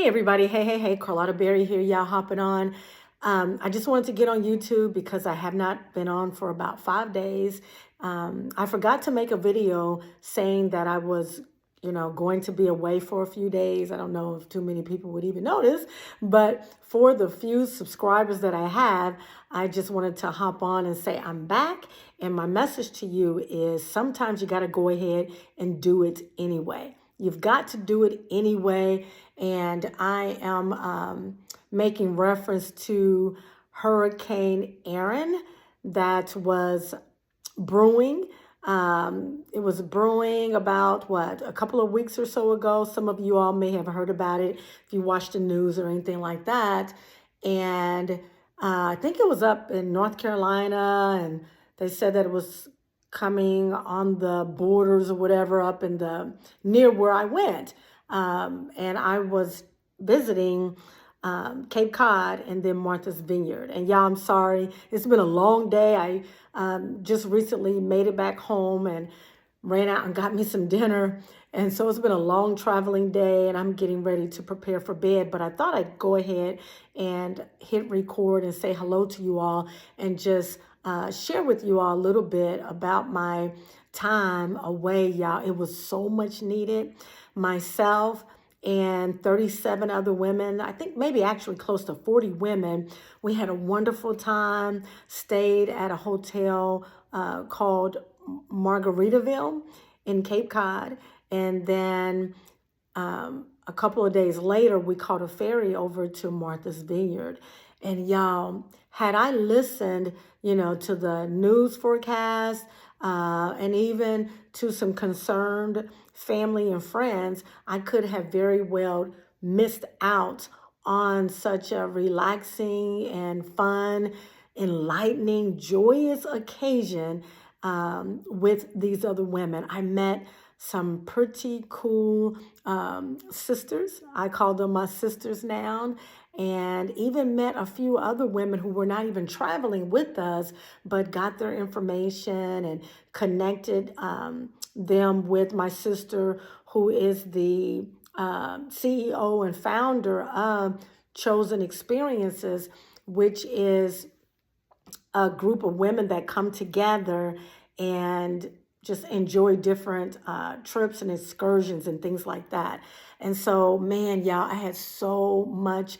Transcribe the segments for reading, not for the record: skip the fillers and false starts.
Hey everybody, hey, Carlotta Berry here, y'all hopping on. I just wanted to get on YouTube because I have not been on for about 5 days. I forgot to make a video saying that I was, going to be away for a few days. I don't know if too many people would even notice, but for the few subscribers that I have, I just wanted to hop on and say I'm back. And my message to you is sometimes you got to go ahead and do it anyway. You've got to do it anyway. And I am making reference to Hurricane Erin that was brewing. It was brewing about a couple of weeks or so ago. Some of you all may have heard about it if you watched the news or anything like that. And I think it was up in North Carolina, and they said that it was coming on the borders or whatever up in the near where I went. And I was visiting Cape Cod and then Martha's Vineyard. And y'all, I'm sorry, it's been a long day. I just recently made it back home and ran out and got me some dinner. And so it's been a long traveling day and I'm getting ready to prepare for bed. But I thought I'd go ahead and hit record and say hello to you all and just share with you all a little bit about my time away, y'all. It was so much needed. Myself and 37 other women, I think maybe actually close to 40 women. We had a wonderful time, stayed at a hotel called Margaritaville in Cape Cod. And then a couple of days later, we caught a ferry over to Martha's Vineyard. And y'all, had I listened, to the news forecast and even to some concerned family and friends, I could have very well missed out on such a relaxing and fun, enlightening, joyous occasion with these other women. I met some pretty cool sisters. I call them my sisters now. And even met a few other women who were not even traveling with us, but got their information and connected them with my sister, who is the CEO and founder of Chosen Experiences, which is a group of women that come together and just enjoy different trips and excursions and things like that. And so, man, y'all, I had so much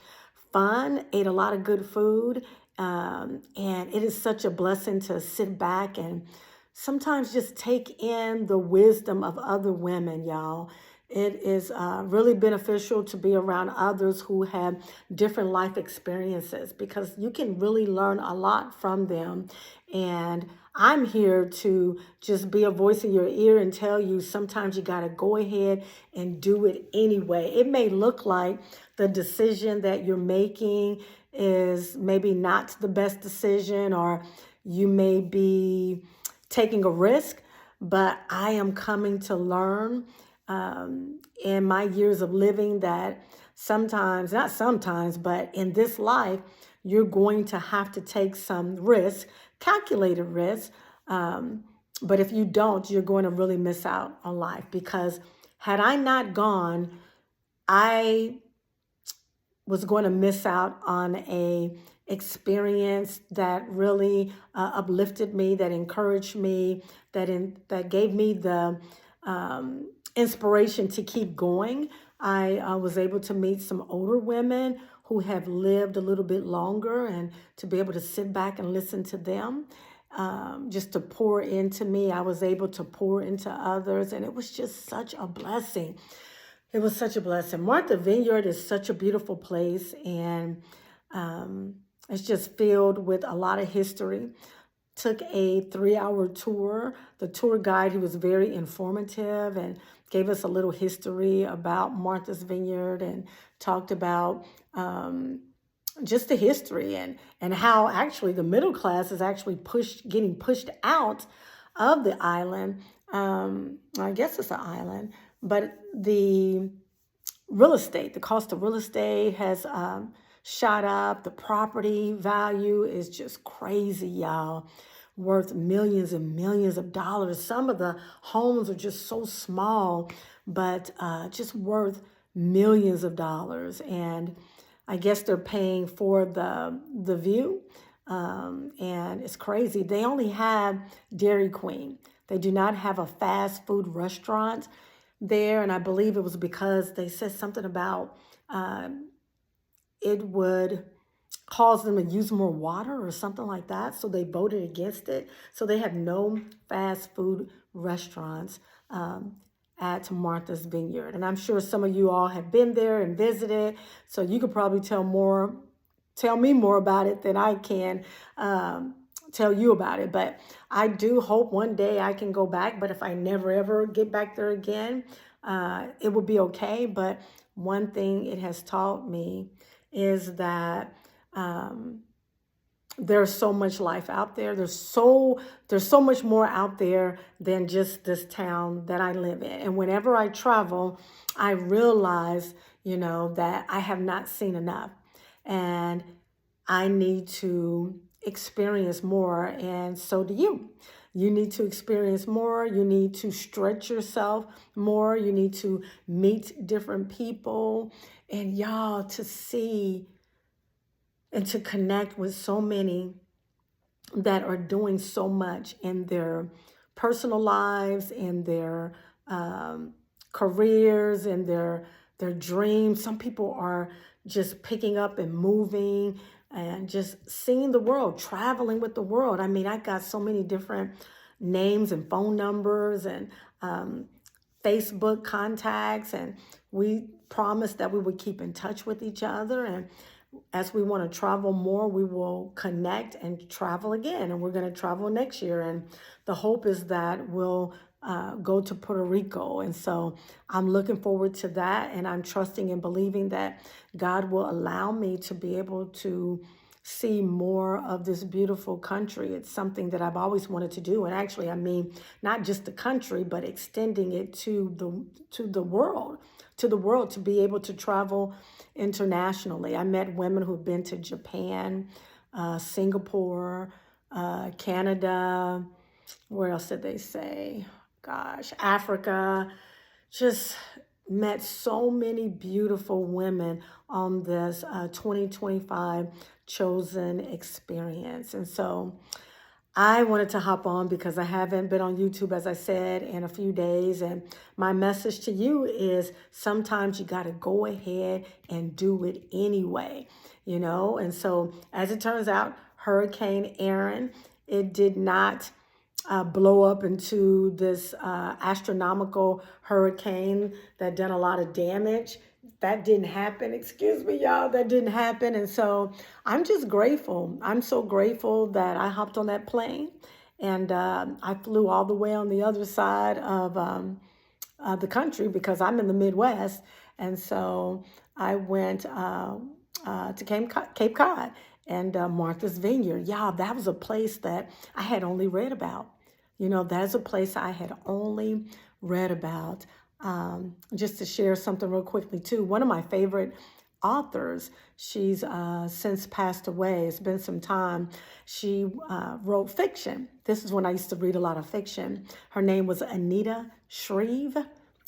fun, ate a lot of good food. And it is such a blessing to sit back and sometimes just take in the wisdom of other women, y'all. It is really beneficial to be around others who have different life experiences because you can really learn a lot from them. And I'm here to just be a voice in your ear and tell you sometimes you got to go ahead and do it anyway. It may look like the decision that you're making is maybe not the best decision, or you may be taking a risk, but I am coming to learn in my years of living that sometimes, not sometimes, but in this life, you're going to have to take some risk, calculated risk. But if you don't, you're going to really miss out on life because had I not gone, I was going to miss out on a experience that really uplifted me, that encouraged me, that gave me the inspiration to keep going. I was able to meet some older women who have lived a little bit longer and to be able to sit back and listen to them. Just to pour into me. I was able to pour into others, and it was just such a blessing. It was such a blessing. Martha Vineyard is such a beautiful place, and it's just filled with a lot of history. Took a 3-hour tour. The tour guide, he was very informative and gave us a little history about Martha's Vineyard and talked about just the history and how actually the middle class is actually getting pushed out of the island. I guess it's an island, but the the cost of real estate has shot up. The property value is just crazy, y'all. Worth millions and millions of dollars. Some of the homes are just so small, but just worth millions of dollars. And I guess they're paying for the view. And it's crazy. They only have Dairy Queen. They do not have a fast food restaurant there. And I believe it was because they said something about it would cause them to use more water or something like that. So they voted against it. So they have no fast food restaurants at Martha's Vineyard. And I'm sure some of you all have been there and visited. So you could probably tell me more about it than I can tell you about it. But I do hope one day I can go back. But if I never ever get back there again, it will be okay. But one thing it has taught me is that there's so much life out there. There's so much more out there than just this town that I live in. And whenever I travel, I realize, that I have not seen enough. And I need to experience more, and so do you. You need to experience more. You need to stretch yourself more. You need to meet different people, and y'all, to see and to connect with so many that are doing so much in their personal lives, in their careers, in their dreams. Some people are just picking up and moving and just seeing the world, traveling with the world. I mean, I got so many different names and phone numbers and Facebook contacts, and we promised that we would keep in touch with each other. And as we want to travel more, we will connect and travel again. And we're going to travel next year. And the hope is that we'll go to Puerto Rico. And so I'm looking forward to that. And I'm trusting and believing that God will allow me to be able to see more of this beautiful country. It's something that I've always wanted to do. And actually, I mean, not just the country, but extending it to the world, to be able to travel internationally. I met women who've been to Japan, Singapore, Canada. Where else did they say? Gosh, Africa. Just met so many beautiful women on this 2025 chosen experience. And so I wanted to hop on because I haven't been on YouTube, as I said, in a few days. And my message to you is sometimes you got to go ahead and do it anyway, And so as it turns out, Hurricane Erin, it did not blow up into this astronomical hurricane that done a lot of damage. That didn't happen. Excuse me, y'all. That didn't happen. And so I'm just grateful. I'm so grateful that I hopped on that plane and I flew all the way on the other side of the country because I'm in the Midwest. And so I went to Cape Cod and Martha's Vineyard. Y'all, that was a place that I had only read about. That's a place I had only read about. Just to share something real quickly too, one of my favorite authors, she's since passed away. It's been some time. She wrote fiction. This is when I used to read a lot of fiction. Her name was Anita Shreve.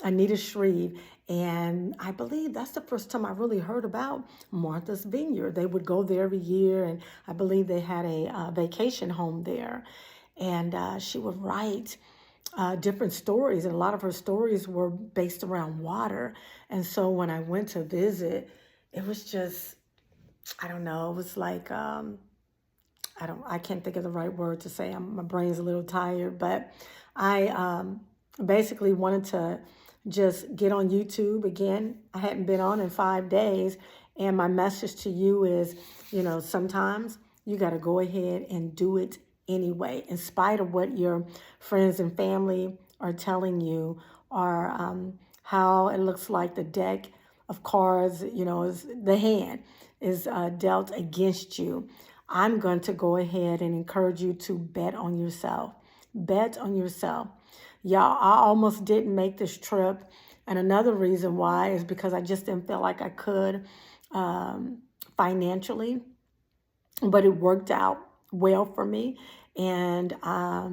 Anita Shreve. And I believe that's the first time I really heard about Martha's Vineyard. They would go there every year, and I believe they had a vacation home there. And she would write different stories, and a lot of her stories were based around water. And so when I went to visit, it was just, I don't know, it was like, I can't think of the right word to say. My brain's a little tired, but I basically wanted to just get on YouTube again. I hadn't been on in 5 days. And my message to you is, sometimes you got to go ahead and do it anyway, in spite of what your friends and family are telling you, or how it looks like the deck of cards, is the hand is dealt against you. I'm going to go ahead and encourage you to bet on yourself. Bet on yourself. Y'all, I almost didn't make this trip. And another reason why is because I just didn't feel like I could financially, but it worked out well for me. And I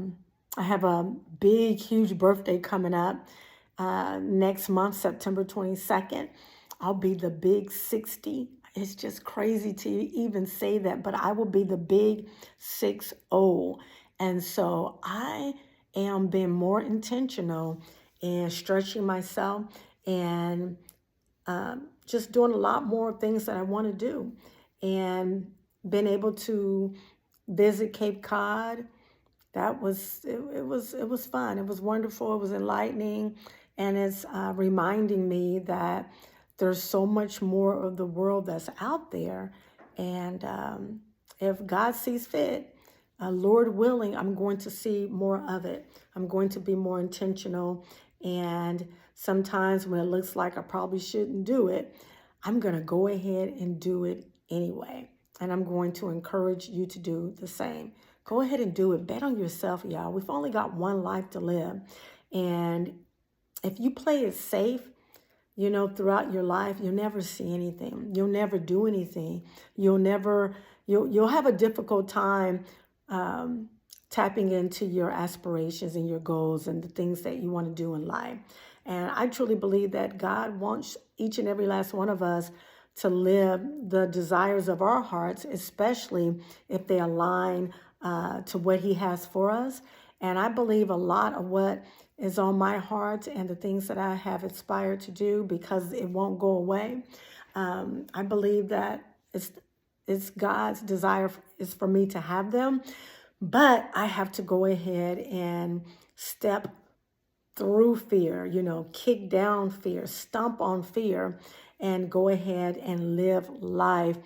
have a big, huge birthday coming up next month, September 22nd. I'll be the big 60. It's just crazy to even say that, but I will be the big 60. And so I am being more intentional in stretching myself and just doing a lot more things that I want to do. And been able to visit Cape Cod. It was fun. It was wonderful. It was enlightening, and it's reminding me that there's so much more of the world that's out there. And if God sees fit, Lord willing, I'm going to see more of it. I'm going to be more intentional. And sometimes when it looks like I probably shouldn't do it, I'm going to go ahead and do it anyway. And I'm going to encourage you to do the same. Go ahead and do it. Bet on yourself, y'all. We've only got one life to live. And if you play it safe, throughout your life, you'll never see anything. You'll never do anything. You'll have a difficult time tapping into your aspirations and your goals and the things that you want to do in life. And I truly believe that God wants each and every last one of us to live the desires of our hearts, especially if they align to what He has for us. And I believe a lot of what is on my heart and the things that I have aspired to do, because it won't go away. I believe that it's God's desire is for me to have them, but I have to go ahead and step through fear, kick down fear, stomp on fear, and go ahead and live life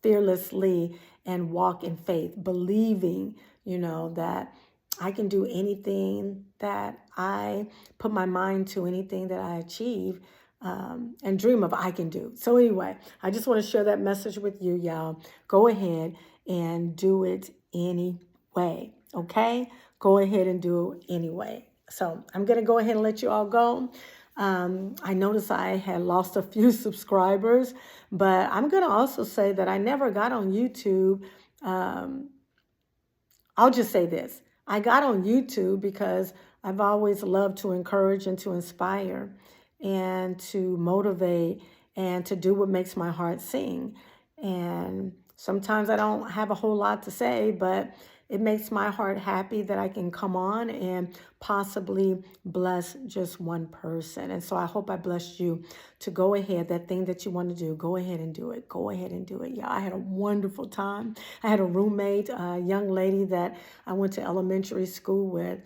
fearlessly and walk in faith, believing, that I can do anything that I put my mind to, anything that I achieve and dream of, I can do. So anyway, I just want to share that message with you, y'all. Go ahead and do it anyway, okay? Go ahead and do it anyway. So I'm going to go ahead and let you all go. I noticed I had lost a few subscribers, but I'm going to also say that I never got on YouTube. I'll just say this. I got on YouTube because I've always loved to encourage and to inspire and to motivate and to do what makes my heart sing. And sometimes I don't have a whole lot to say, but it makes my heart happy that I can come on and possibly bless just one person. And so I hope I blessed you to go ahead. That thing that you want to do, go ahead and do it. Go ahead and do it. Yeah, I had a wonderful time. I had a roommate, a young lady that I went to elementary school with.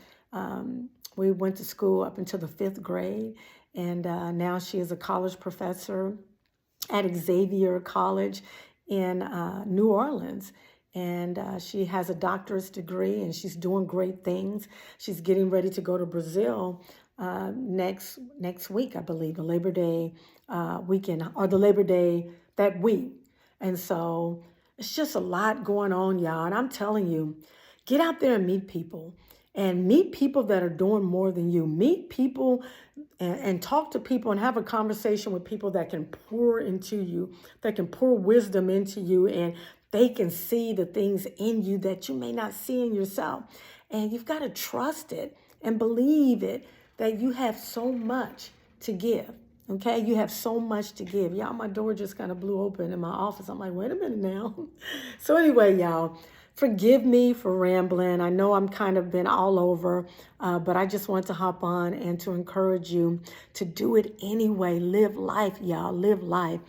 We went to school up until the 5th grade. And now she is a college professor at Xavier College in New Orleans. And she has a doctorate degree, and she's doing great things. She's getting ready to go to Brazil next week, I believe, the Labor Day weekend, or the Labor Day that week. And so it's just a lot going on, y'all. And I'm telling you, get out there and meet people. And meet people that are doing more than you. Meet people and talk to people and have a conversation with people that can pour into you, that can pour wisdom into you, and they can see the things in you that you may not see in yourself. And you've got to trust it and believe it, that you have so much to give. Okay, you have so much to give. Y'all, my door just kind of blew open in my office. I'm like, wait a minute now. So anyway, y'all, forgive me for rambling. I know I'm kind of been all over, but I just want to hop on and to encourage you to do it anyway. Live life, y'all. Live life.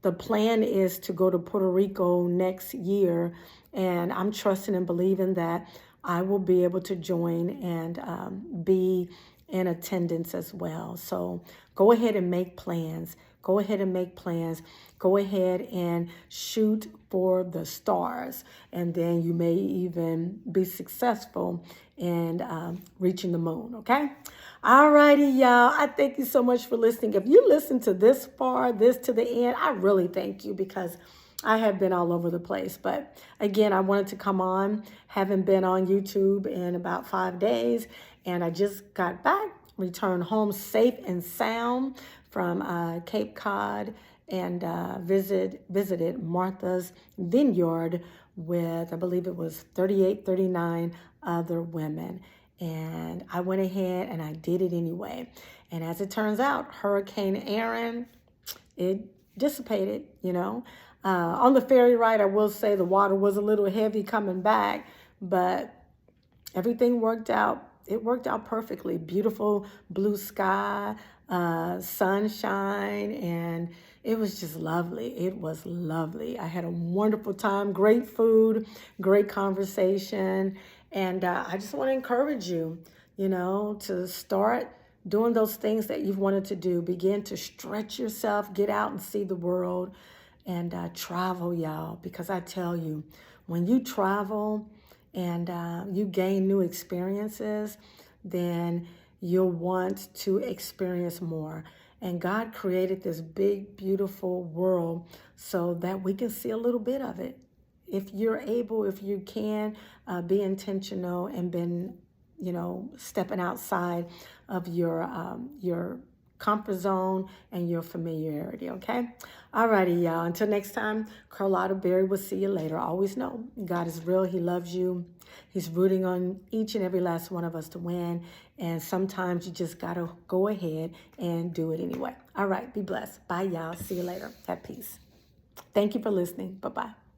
The plan is to go to Puerto Rico next year, and I'm trusting and believing that I will be able to join and be in attendance as well. So go ahead and make plans. Go ahead and make plans. Go ahead and shoot for the stars. And then you may even be successful in reaching the moon, okay? All righty, y'all. I thank you so much for listening. If you listened to this far, this to the end, I really thank you, because I have been all over the place. But again, I wanted to come on. Haven't been on YouTube in about 5 days. And I just got back, returned home safe and sound from Cape Cod, and visited Martha's Vineyard with, I believe it was 39 other women. And I went ahead and I did it anyway. And as it turns out, Hurricane Erin, it dissipated, you know. On the ferry ride, I will say the water was a little heavy coming back, but everything worked out. It worked out perfectly. Beautiful blue sky, sunshine, and it was just lovely. It was lovely. I had a wonderful time, great food, great conversation. And I just want to encourage you, you know, to start doing those things that you've wanted to do. Begin to stretch yourself, get out and see the world, and travel, y'all. Because I tell you, when you travel, and you gain new experiences, then you'll want to experience more. And God created this big, beautiful world so that we can see a little bit of it. If you're able, if you can, be intentional and been, you know, stepping outside of your comfort zone and your familiarity, okay? Alrighty, y'all. Until next time, Carlotta Berry will see you later. Always know God is real. He loves you. He's rooting on each and every last one of us to win. And sometimes you just got to go ahead and do it anyway. All right, be blessed. Bye, y'all. See you later. Have peace. Thank you for listening. Bye-bye.